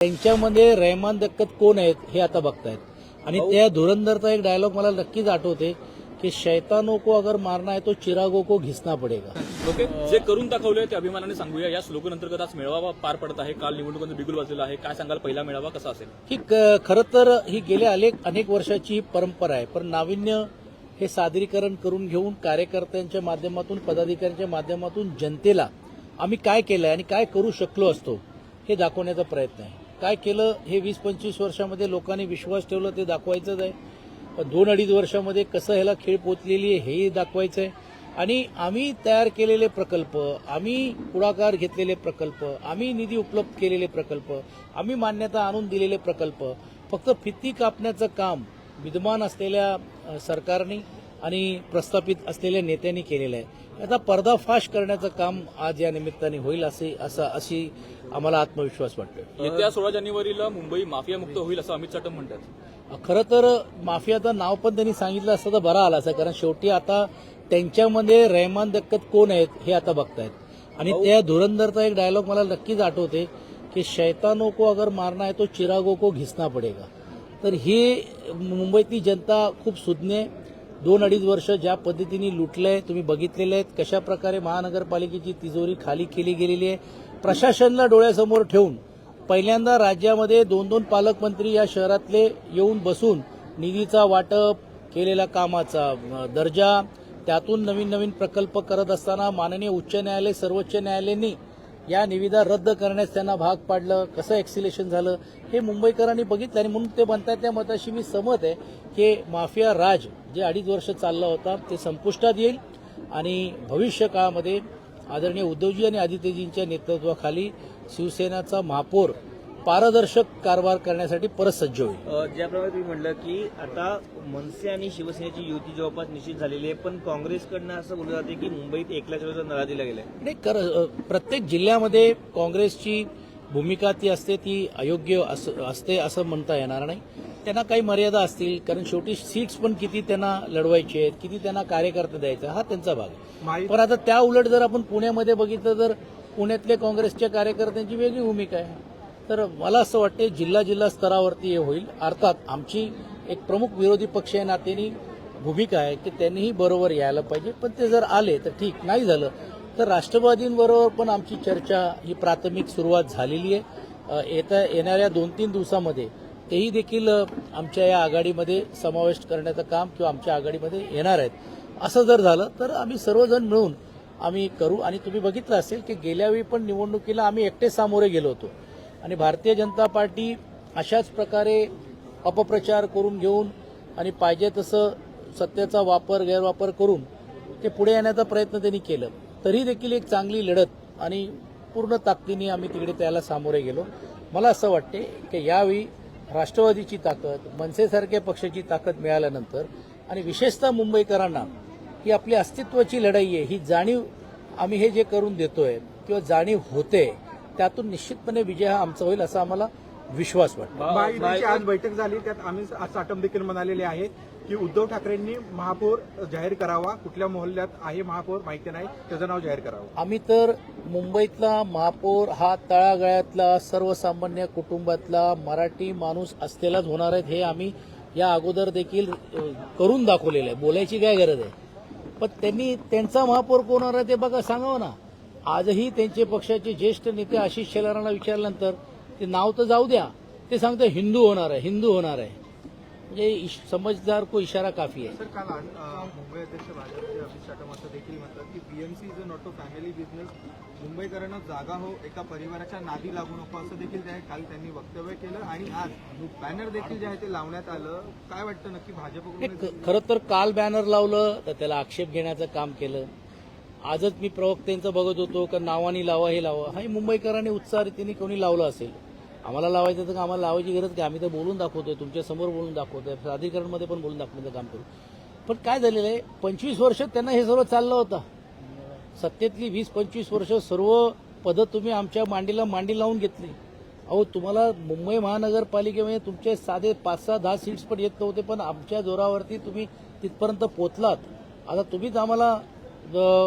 त्यांच्यामध्ये रहमान दक्कत कोण आहेत हे आता बघतायत आणि त्या धुरंधरचा एक डायलॉग मला नक्कीच आठवते की शैतानो को अगर मारना है तो चिरागो को घिसना पडेगा. ओके, जे करून दाखवले ते अभिमानाने सांगूया. या स्लोगन अंतर्गत आज मेळावा पार पडत आहे. काल निवडणुकांचं बिगुल वाजलेलं आहे. काय सांगाल, पहिला मेळावा कसा असेल? ही खरं तर ही गेल्या अनेक वर्षाची ही परंपरा आहे, पण नाविन्य हे सादरीकरण करून घेऊन कार्यकर्त्यांच्या माध्यमातून, पदाधिकाऱ्यांच्या माध्यमातून जनतेला आम्ही काय केलंय आणि काय करू शकलो असतो हे दाखवण्याचा प्रयत्न आहे. काय केलं हे 20-25 वर्षामध्ये लोकांनी विश्वास ठेवला ते दाखवायचंच आहे. 2-2.5 वर्षामध्ये कसं ह्याला खेळ पोचलेली आहे हेही दाखवायचं आहे. आणि आम्ही तयार केलेले प्रकल्प, आम्ही पुढाकार घेतलेले प्रकल्प, आम्ही निधी उपलब्ध केलेले प्रकल्प, आम्ही मान्यता आणून दिलेले प्रकल्प फक्त फिती कापण्याचं काम विद्यमान असलेल्या सरकारने आणि प्रस्थापित असलेल्या नेत्यांनी केलेलं आहे. याचा पर्दाफाश करण्याचं काम आज या निमित्ताने होईल अशी आम्हाला आत्मविश्वास वाटतो. येत्या 16 जानेवारीला मुंबई माफिया मुक्त होईल असं अमित शहा म्हणतात. खरं तर माफियाचं नाव पण त्यांनी सांगितलं असतं तर बरा आला असं, कारण शेवटी आता त्यांच्यामध्ये रहमान दक्कत कोण आहेत हे आता बघतायत. आणि त्या धुरंधरचा एक डायलॉग मला नक्कीच आठवते की शैतानो को अगर मारना है तो चिरागो को घिसना पडेगा. तर ही मुंबईतली जनता खूप सुज्ञ, 2-2.5 वर्ष ज्या पद्धतीने लुटलंय तुम्ही बघितलेले आहेत. कशा प्रकारे महानगरपालिकेची तिजोरी खाली केली गेलेली आहे. प्रशासनाला डोळ्यासमोर ठेवून पहिल्यांदा राज्यामध्ये 2-2 पालकमंत्री या शहरातले येऊन बसून निधीचा वाटप, केलेल्या कामाचा दर्जा, त्यातून नवीन प्रकल्प करत असताना माननीय उच्च न्यायालय, सर्वोच्च न्यायालयाने या निविदा रद्द करण्यास त्यांना भाग पाडलं. कसं एक्सिलेशन झालं हे मुंबईकरांनी बघितलं आणि म्हणून ते म्हणतात त्या मताशी मी सहमत आहे की माफिया राज जे 2.5 वर्ष चालला होता ते संपुष्टात येईल आणि भविष्य काळामध्ये आदरणीय उद्धवजी आणि आदित्यजींच्या नेतृत्वाखाली शिवसेनाचा महापौर पारदर्शक कारभार करण्यासाठी परत सज्ज होईल. ज्याप्रमाणे तुम्ही म्हणलं की आता मनसे आणि शिवसेनेची युती जवळपास निश्चित झालेली आहे, पण काँग्रेसकडनं असं बोललं जाते की मुंबईत एकला चलोचा नारा दिला गेलाय. नाही, प्रत्येक जिल्ह्यामध्ये काँग्रेसची भूमिका ती असते, ती अयोग्य असते असं म्हणता येणार नाही. त्यांना काही मर्यादा असतील, कारण शेवटी सीट्स पण किती त्यांना लढवायचे आहेत, किती त्यांना कार्यकर्ते द्यायचा हा त्यांचा भाग आहे. पण आता त्या उलट जर आपण पुण्यामध्ये बघितलं तर पुण्यातल्या काँग्रेसच्या कार्यकर्त्यांची वेगळी भूमिका आहे. तर मला असं वाटते जिल्हा स्तरावरती हे होईल. अर्थात आमची एक प्रमुख विरोधी पक्ष या नात्याने भूमिका आहे की त्यांनीही बरोबर यायला पाहिजे, पण ते जर आले तर ठीक, नाही झालं तर राष्ट्रवादींबरोबर पण आमची चर्चा ही प्राथमिक सुरुवात झालेली आहे. येणाऱ्या 2-3 दिवसामध्ये तेही देखील आमच्या या आघाडीमध्ये समावेश करण्याचं काम किंवा आमच्या आघाडीमध्ये येणार आहेत. असं जर झालं तर आम्ही सर्वजण मिळून आम्ही करू. आणि तुम्ही बघितलं असेल की गेल्यावेळी पण निवडणुकीला आम्ही एकटे सामोरे गेलो होतो आणि भारतीय जनता पार्टी अशाच प्रकारे अपप्रचार करून घेऊन आणि पाहिजे तसं सत्तेचा गैरवापर करून ते पुढे येण्याचा प्रयत्न त्यांनी केलं. तरी देखील एक चांगली लढत आणि पूर्ण ताकदीने आम्ही तिकडे त्याला सामोरे गेलो. मला असं वाटते की यावेळी राष्ट्रवादीची ताकद, मनसेसारख्या पक्षाची ताकद मिळाल्यानंतर आणि विशेषतः मुंबईकरांना ही आपली अस्तित्वाची लढाई आहे, ही जाणीव आम्ही हे जे करून देतोय किंवा जाणीव होते, त्यातून निश्चितपणे विजय हा आमचा होईल असा आम्हाला विश्वास वाटतो. आज बैठक झाली, त्यात आम्ही आज साटम देखील म्हणालेले आहे की उद्धव ठाकरेंनी महापौर जाहीर करावा. कुठल्या मोहल्ल्यात आहे महापौर माहिती नाही, त्याचं नाव जाहीर करावं. आम्ही तर मुंबईतला महापौर हा तळागाळ्यातला सर्वसामान्य कुटुंबातला मराठी माणूस असलेलाच होणार आहे. हे आम्ही या अगोदर देखील करून दाखवलेलं आहे. बोलायची काय गरज आहे. पण त्यांनी त्यांचा महापौर कोण होणार आहे ते बघा, सांगावं ना. आजही त्यांचे पक्षाचे ज्येष्ठ नेते आशिष शेलारांना विचारल्यानंतर ते नाव तर जाऊ द्या, ते सांगते हिंदू होणार आहे. म्हणजे समजदार को इशारा काफी आहे. सर, काल मुंबई अध्यक्ष भाजपचे अमित शहा असं देखील म्हणतात की BMC is a not a family business. मुंबईकरांना जागा हो, एका परिवाराच्या नादी लागू नको असं देखील काल त्यांनी वक्तव्य केलं. आणि आज बॅनर देखील जे आहे ते लावण्यात आलं. काय वाटतं नक्की भाजपकडून? खरं तर काल बॅनर लावलं तर त्याला आक्षेप घेण्याचं काम केलं. आजच मी प्रवक्त्यांचं बघत होतो का नावानी लावा, हे लावा. हा मुंबईकरांनी उत्साह रीतीने कोणी लावलं असेल. आम्हाला लावायचं तर आम्हाला लावायची गरज काय, आम्ही तर बोलून दाखवतोय, तुमच्या समोर बोलून दाखवतोय, प्राधिकरणमध्ये पण बोलून दाखवण्याचं काम करू. पण काय झालेलं आहे, 25 वर्ष त्यांना हे सर्व चाललं होतं. सत्तेतली 20-25 वर्ष सर्व पदं तुम्ही आमच्या मांडी लावून घेतली. अहो, तुम्हाला मुंबई महानगरपालिकेमध्ये तुमचे साधे 5-6-10 सीट्स पण येत नव्हते, पण आमच्या जोरावरती तुम्ही तिथपर्यंत पोहोचलात. आता तुम्हीच आम्हाला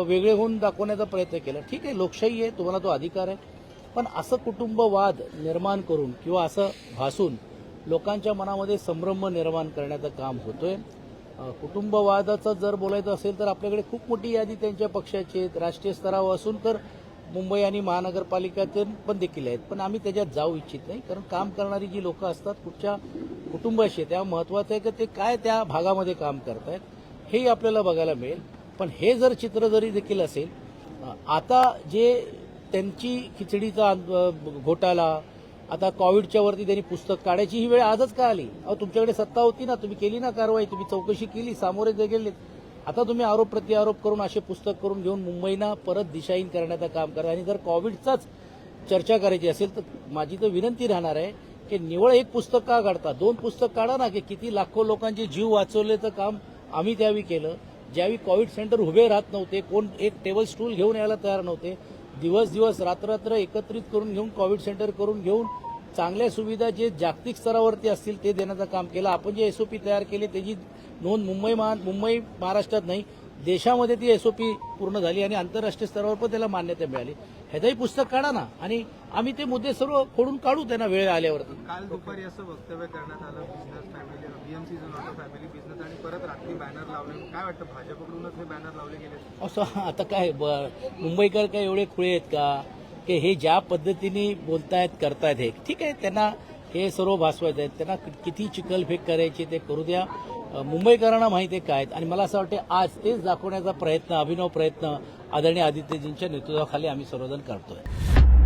वेगळे होऊन दाखवण्याचा प्रयत्न केला. ठीक आहे, लोकशाही आहे, तुम्हाला तो अधिकार आहे. पण असं कुटुंबवाद निर्माण करून किंवा असं भासून लोकांच्या मनामध्ये संभ्रम निर्माण करण्याचं काम होतोय. कुटुंबवादाचं जर बोलायचं असेल तर आपल्याकडे खूप मोठी यादी त्यांच्या पक्षाची आहे. राष्ट्रीय स्तरावर असून तर मुंबई आणि महानगरपालिकेतून पण देखील आहेत. पण आम्ही त्याच्यात जाऊ इच्छित नाही, कारण काम करणारी जी लोक असतात कुठच्या कुटुंबाशी आहे, त्या महत्वाचं आहे की ते काय त्या भागामध्ये काम करतायत हेही आपल्याला बघायला मिळेल. पण हे जर चित्र जरी देखील असेल, आता जे त्यांची खिचडीचा घोटाळा, आता कोविडच्या वरती त्यांनी पुस्तक काढायची ही वेळ आजच का आली? अहो, तुमच्याकडे सत्ता होती ना, तुम्ही केली ना कारवाई, तुम्ही चौकशी केली, सामोरे गेले. आता तुम्ही आरोप प्रत्यारोप करून असे पुस्तक करून घेऊन मुंबईना परत दिशाहीन करण्याचं काम करा. आणि जर कोविडचाच चर्चा करायची असेल तर माझी तर विनंती राहणार आहे की निवळ एक पुस्तक का काढता, 2 पुस्तक काढा ना, की किती लाखो लोकांचे जीव वाचवल्याचं काम आम्ही त्यावेळी केलं. ज्यावेळी कोविड सेंटर उभे राहत नव्हते, कोण एक टेबल स्टूल घेऊन यायला तयार नव्हते, दिवस रात्र एकत्रित करून घेऊन कोविड सेंटर करून घेऊन चांगल्या सुविधा जे जागतिक स्तरावरती असतील ते देण्याचं काम केलं. आपण जे एसओपी तयार केले त्याची नोंद मुंबई महाराष्ट्रात नाही, देशामध्ये ती एसओपी पूर्ण झाली आणि आंतरराष्ट्रीय स्तरावर पण त्याला मान्यता मिळाली. ह्याचंही पुस्तक काढा ना आणि आम्ही ते मुद्दे सर्व खोडून काढू त्यांना वेळ आल्यावरती. काल दुपारी असं वक्तव्य करण्यात आलं, business family BMC is not a family business, आणि परत रात्री बॅनर लावले. काय वाटतं, भाजपकडूनच हे बॅनर लावले गेले? असं आता काय मुंबईकर काय एवढे खुळे आहेत का की हे ज्या पद्धतीने बोलतायत करतायत हे ठीक आहे, त्यांना हे सर्व भासवायचं आहे, त्यांना किती चिखलफेक करायची ते करू द्या. मुंबईकरांना माहिती आहे काय, आणि मला असं वाटतं आज तेच दाखवण्याचा प्रयत्न, अभिनव प्रयत्न आदरणीय आदित्यजींच्या नेतृत्वाखाली आम्ही सर्वजण करतोय.